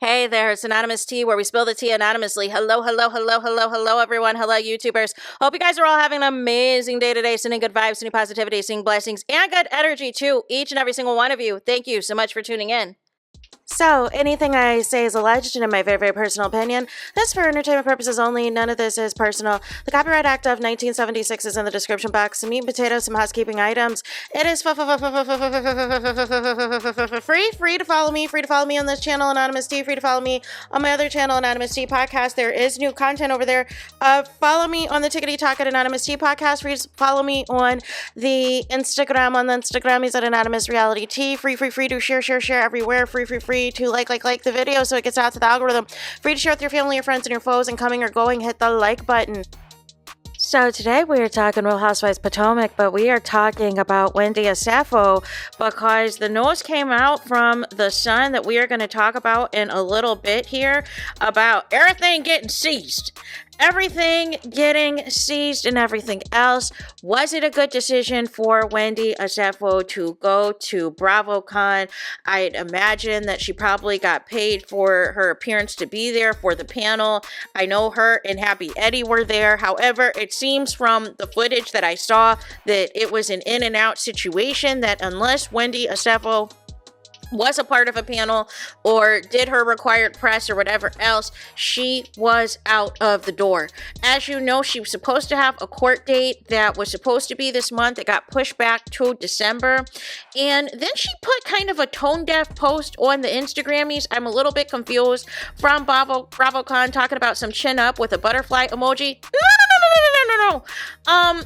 Hey there, it's Anonymous Tea, where we spill the tea anonymously. Hello, everyone. Hello, YouTubers. Hope you guys are all having an amazing day today, sending good vibes, sending positivity, sending blessings, and good energy to each and every single one of you. Thank you so much for tuning in. So, anything I say is alleged and in my very, very personal opinion. This is for entertainment purposes only. None of this is personal. The Copyright Act of 1976 is in the description box. Some meat and potatoes, some housekeeping items. It is free to follow me. Free to follow me on this channel, Anonymous Tea. Free to follow me on my other channel, Anonymous Tea Podcast. There is new content over there. Follow me on the Tickety Talk at Anonymous Tea Podcast. Free to follow me on the Instagram. On the Instagram, he's at Anonymous Reality Tea. Free to share everywhere. Free to like the video so it gets out to the algorithm. Free to share with your family, your friends, and your foes, and coming or going, hit the like button. So today we are talking Real Housewives Potomac, but we are talking about Wendy Osefo because the news came out from The Sun that we are going to talk about in a little bit here about everything getting seized. Everything getting seized and everything else. Was it a good decision for Wendy Osefo to go to BravoCon? I'd imagine that she probably got paid for her appearance to be there for the panel. I know her and Happy Eddie were there. However, it seems from the footage that I saw that it was an in and out situation, that unless Wendy Osefo was a part of a panel or did her required press or whatever else, she was out of the door. As you know, she was supposed to have a court date that was supposed to be this month. It got pushed back to December. And then she put kind of a tone-deaf post on the Instagrammies. I'm a little bit confused. From BravoCon, talking about some chin up with a butterfly emoji. No.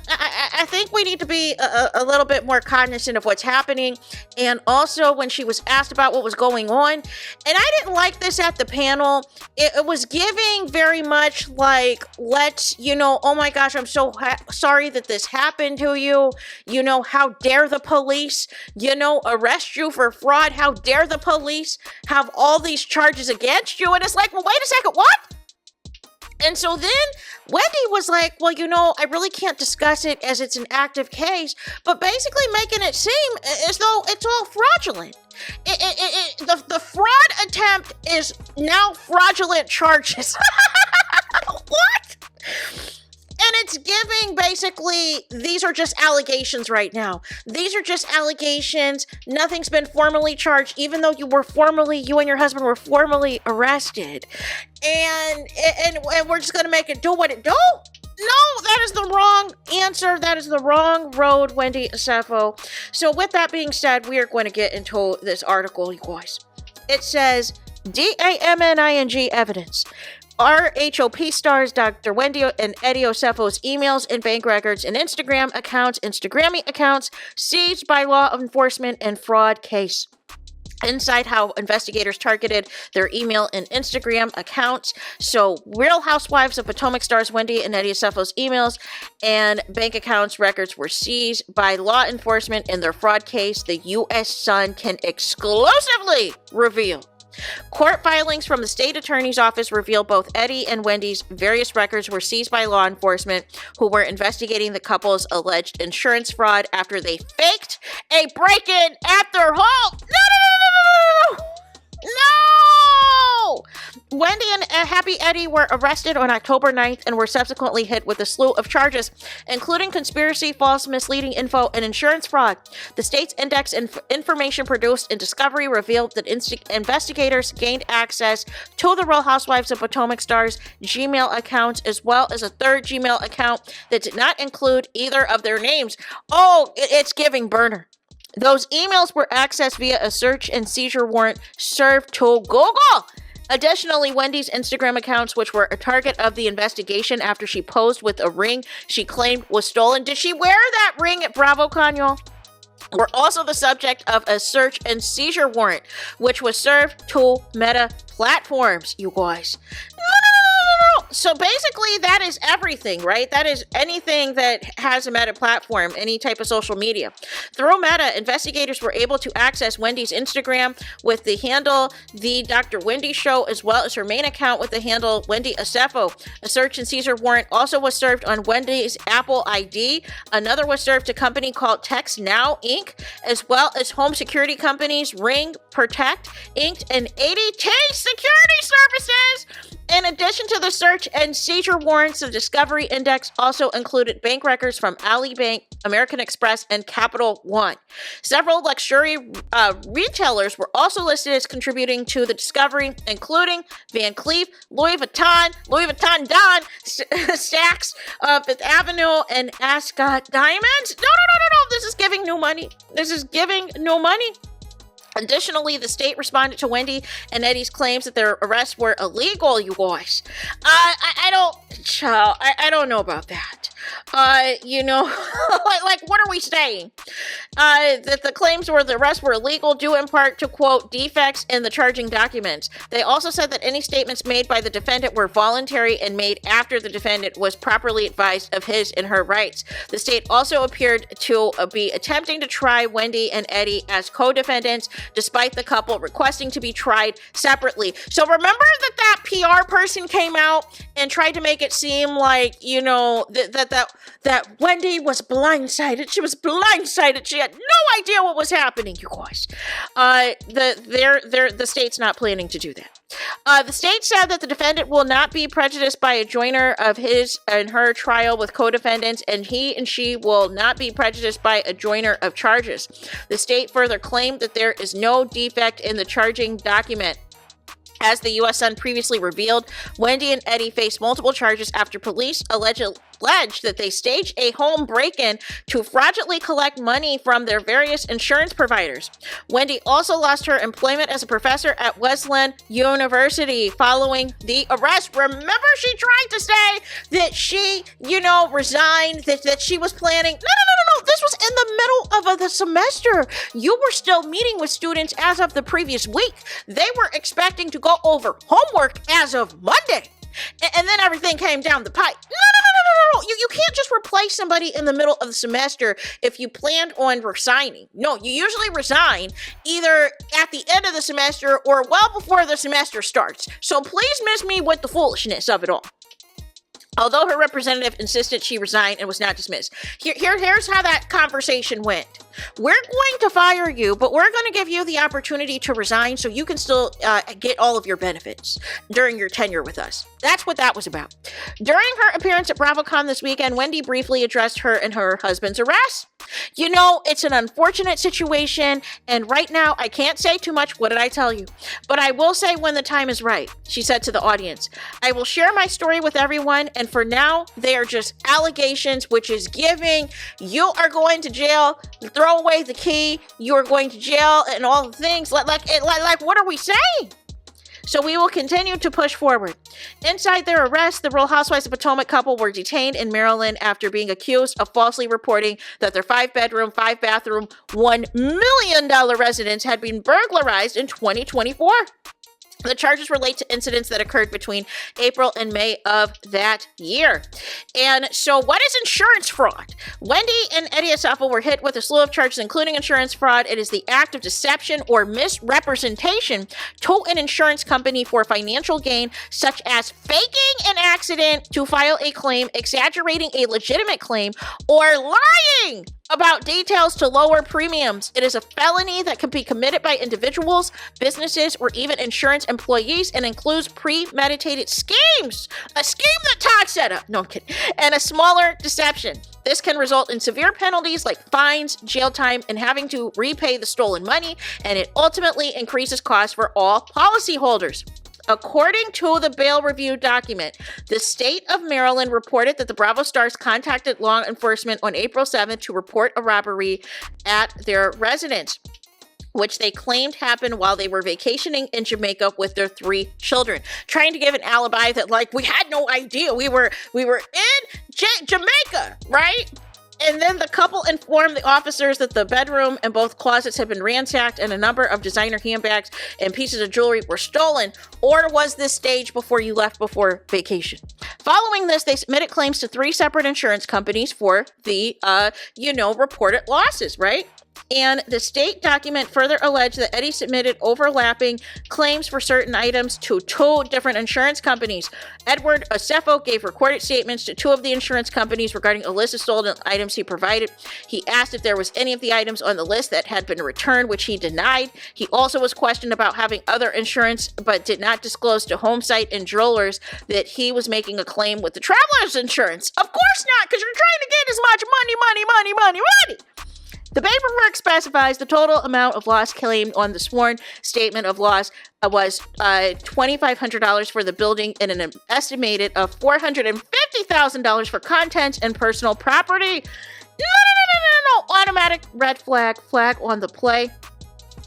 I think we need to be a little bit more cognizant of what's happening. And also, when she was asked about what was going on, and I didn't like this at the panel, it was giving very much like, oh my gosh, I'm so sorry that this happened to you. How dare the police, arrest you for fraud? How dare the police have all these charges against you? And it's like, well, wait a second, what? And so then Wendy was like, well, I really can't discuss it as it's an active case, but basically making it seem as though it's all fraudulent. The fraud attempt is now fraudulent charges. What? And it's giving basically, these are just allegations right now. These are just allegations. Nothing's been formally charged, even though you and your husband were formally arrested. And we're just going to make it do what it do? No, that is the wrong answer. That is the wrong road, Wendy Osefo. So with that being said, we are going to get into this article, you guys. It says, DAMNING evidence. RHOP stars Dr. Wendy and Eddie Osefo's emails and bank records and Instagrammy accounts seized by law enforcement and fraud case. Inside how investigators targeted their email and Instagram accounts. So, Real Housewives of Potomac stars Wendy and Eddie Osefo's emails and bank accounts records were seized by law enforcement in their fraud case, the U.S. Sun can exclusively reveal. Court filings from the state attorney's office reveal both Eddie and Wendy's various records were seized by law enforcement who were investigating the couple's alleged insurance fraud after they faked a break-in at their home. No! Wendy and Happy Eddie were arrested on October 9th and were subsequently hit with a slew of charges, including conspiracy, false, misleading info, and insurance fraud. The state's index information produced in discovery revealed that investigators gained access to the Real Housewives of Potomac stars' Gmail accounts, as well as a third Gmail account that did not include either of their names. Oh, it's giving burner. Those emails were accessed via a search and seizure warrant served to Google. Additionally, Wendy's Instagram accounts, which were a target of the investigation after she posed with a ring she claimed was stolen. Did she wear that ring at BravoCon, y'all? Were also the subject of a search and seizure warrant, which was served to Meta platforms, you guys. No. so basically that is everything, right? That is anything that has a Meta platform, any type of social media. Through Meta, investigators were able to access Wendy's Instagram with the handle The Dr. Wendy Show, as well as her main account with the handle Wendy Osefo. A search and seizure warrant also was served on Wendy's Apple ID. Another was served to a company called Text Now Inc., as well as home security companies Ring, Protect Inc., and ADT Security Services. In addition to the search and seizure warrants, the Discovery Index also included bank records from Ali Bank, American Express, and Capital One. Several luxury retailers were also listed as contributing to the discovery, including Van Cleef, Louis Vuitton Don, Saks, Fifth Avenue, and Ascot Diamonds. No. This is giving no money. Additionally, the state responded to Wendy and Eddie's claims that their arrests were illegal, you guys. I don't know about that. Like, what are we saying? That the claims were the arrests were illegal due in part to, quote, defects in the charging documents. They also said that any statements made by the defendant were voluntary and made after the defendant was properly advised of his and her rights. The state also appeared to be attempting to try Wendy and Eddie as co-defendants, despite the couple requesting to be tried separately. So remember that PR person came out and tried to make it seem like, that Wendy was blindsided. She was blindsided. She had no idea what was happening, you guys. The state's not planning to do that. The state said that the defendant will not be prejudiced by a joiner of his and her trial with co-defendants, and he and she will not be prejudiced by a joiner of charges. The state further claimed that there is no defect in the charging document. As the U.S. Sun previously revealed, Wendy and Eddie faced multiple charges after police alleged that they staged a home break-in to fraudulently collect money from their various insurance providers. Wendy also lost her employment as a professor at Wesleyan University following the arrest. Remember, she tried to say that she, resigned, that she was planning. No. This was in the middle of the semester. You were still meeting with students as of the previous week. They were expecting to go over homework as of Monday. And then everything came down the pipe. No. You can't just replace somebody in the middle of the semester if you planned on resigning. No, you usually resign either at the end of the semester or well before the semester starts. So please miss me with the foolishness of it all. Although her representative insisted she resigned and was not dismissed. Here's how that conversation went. We're going to fire you, but we're going to give you the opportunity to resign so you can still get all of your benefits during your tenure with us. That's what that was about. During her appearance at BravoCon this weekend, Wendy briefly addressed her and her husband's arrest. It's an unfortunate situation, and right now I can't say too much. What did I tell you? But I will say when the time is right, she said to the audience. I will share my story with everyone, and for now, they are just allegations, which is giving, you are going to jail, throw away the key, you are going to jail, and all the things. Like, what are we saying? So we will continue to push forward. Inside their arrest, the Real Housewives of Potomac couple were detained in Maryland after being accused of falsely reporting that their 5-bedroom, 5-bathroom, $1 million residence had been burglarized in 2024. The charges relate to incidents that occurred between April and May of that year. And so what is insurance fraud? Wendy and Eddie Osefo were hit with a slew of charges, including insurance fraud. It is the act of deception or misrepresentation to an insurance company for financial gain, such as faking an accident to file a claim, exaggerating a legitimate claim, or lying about details to lower premiums. It is a felony that can be committed by individuals, businesses, or even insurance employees, and includes premeditated schemes. A scheme that Todd set up. No, I'm kidding. And a smaller deception. This can result in severe penalties like fines, jail time, and having to repay the stolen money, and it ultimately increases costs for all policyholders. According to the bail review document, the state of Maryland reported that the Bravo stars contacted law enforcement on April 7th to report a robbery at their residence, which they claimed happened while they were vacationing in Jamaica with their 3 children, trying to give an alibi that, like, we had no idea. We were in Jamaica, right? And then the couple informed the officers that the bedroom and both closets had been ransacked and a number of designer handbags and pieces of jewelry were stolen. Or was this staged before you left before vacation? Following this, they submitted claims to 3 separate insurance companies for the, reported losses, right? And the state document further alleged that Eddie submitted overlapping claims for certain items to 2 different insurance companies. Wendy Osefo gave recorded statements to 2 of the insurance companies regarding a list of stolen items he provided. He asked if there was any of the items on the list that had been returned, which he denied. He also was questioned about having other insurance, but did not disclose to Homesite and Jewelers that he was making a claim with the traveler's insurance. Of course not, because you're trying to get as much money. The paperwork specifies the total amount of loss claimed on the sworn statement of loss was $2,500 for the building and an estimated of $450,000 for contents and personal property. No. Automatic red flag on the play.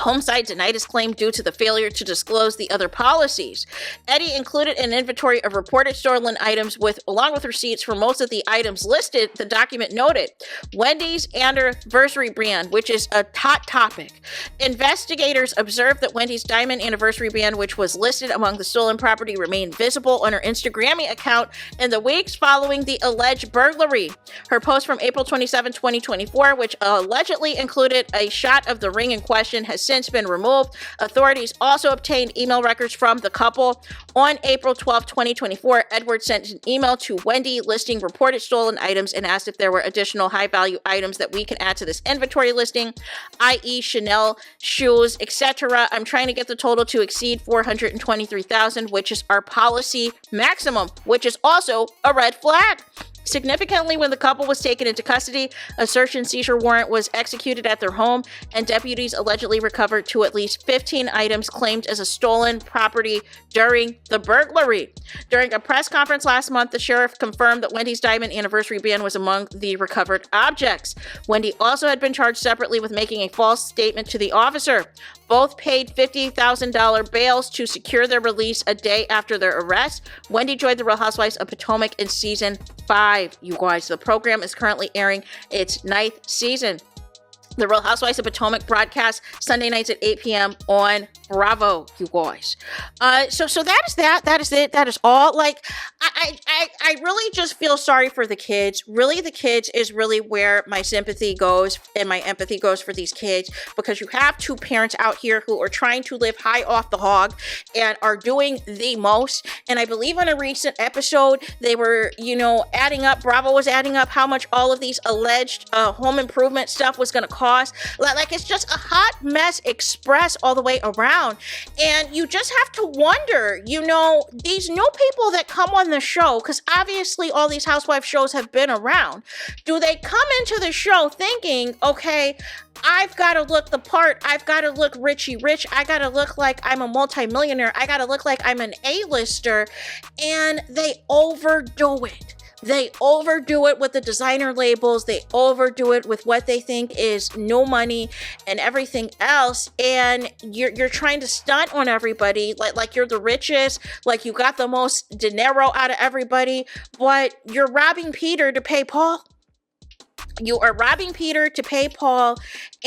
Homesite denied his claim due to the failure to disclose the other policies. Eddie included an inventory of reported stolen items along with receipts for most of the items listed. The document noted Wendy's anniversary brand, which is a hot topic. Investigators observed that Wendy's diamond anniversary band, which was listed among the stolen property, remained visible on her Instagram account in the weeks following the alleged burglary. Her post from April 27, 2024, which allegedly included a shot of the ring in question, has since been removed. Authorities also obtained email records from the couple. On April 12, 2024, Edward sent an email to Wendy listing reported stolen items and asked if there were additional high-value items that we can add to this inventory listing, i.e. Chanel, shoes, etc. I'm trying to get the total to exceed $423,000, which is our policy maximum, which is also a red flag. Significantly, when the couple was taken into custody, a search and seizure warrant was executed at their home, and deputies allegedly recovered at least 15 items claimed as a stolen property during the burglary. During a press conference last month, the sheriff confirmed that Wendy's diamond anniversary band was among the recovered objects. Wendy also had been charged separately with making a false statement to the officer. Both paid $50,000 bails to secure their release a day after their arrest. Wendy joined the Real Housewives of Potomac in season 5, you guys. The program is currently airing its 9th season. The Real Housewives of Potomac broadcast Sunday nights at 8 p.m. on Bravo, you guys. So that is that. That is it. That is all. Like, I really just feel sorry for the kids. Really, the kids is really where my sympathy goes and my empathy goes for these kids, because you have 2 parents out here who are trying to live high off the hog and are doing the most. And I believe on a recent episode, they were, adding up, Bravo was adding up how much all of these alleged home improvement stuff was going to cost. Like, it's just a hot mess express all the way around. And you just have to wonder, these new people that come on the show, because obviously all these housewife shows have been around, do they come into the show thinking, okay, I've got to look the part, I've got to look Richie Rich, I got to look like I'm a multimillionaire, I got to look like I'm an A-lister, and they overdo it. They overdo it with the designer labels. They overdo it with what they think is no money and everything else. And you're trying to stunt on everybody like you're the richest, like you got the most dinero out of everybody, but you're robbing Peter to pay Paul. You are robbing Peter to pay Paul,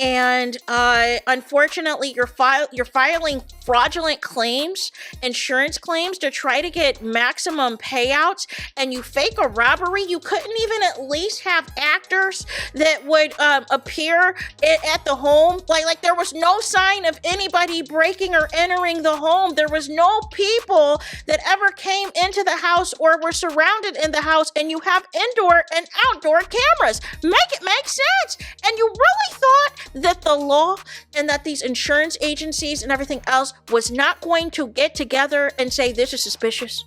and unfortunately, you're filing fraudulent claims, insurance claims, to try to get maximum payouts, and you fake a robbery. You couldn't even at least have actors that would appear at the home. Like there was no sign of anybody breaking or entering the home. There was no people that ever came into the house or were surrounded in the house, and you have indoor and outdoor cameras. Make it make sense. And you really thought that the law and that these insurance agencies and everything else was not going to get together and say this is suspicious?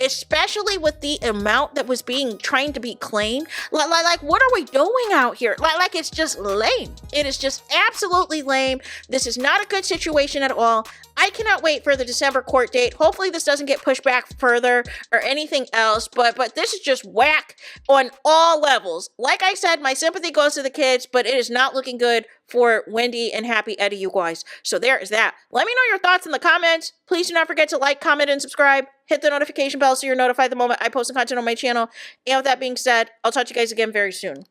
Especially with the amount that was trying to be claimed. Like what are we doing out here? Like it's just lame. It is just absolutely lame. This is not a good situation at all. I cannot wait for the December court date. Hopefully this doesn't get pushed back further or anything else, but this is just whack on all levels. Like I said, my sympathy goes to the kids, but it is not looking good for Wendy and Happy Eddie, you guys. So there is that. Let me know your thoughts in the comments. Please do not forget to like, comment, and subscribe. Hit the notification bell so you're notified the moment I post content on my channel. And with that being said, I'll talk to you guys again very soon.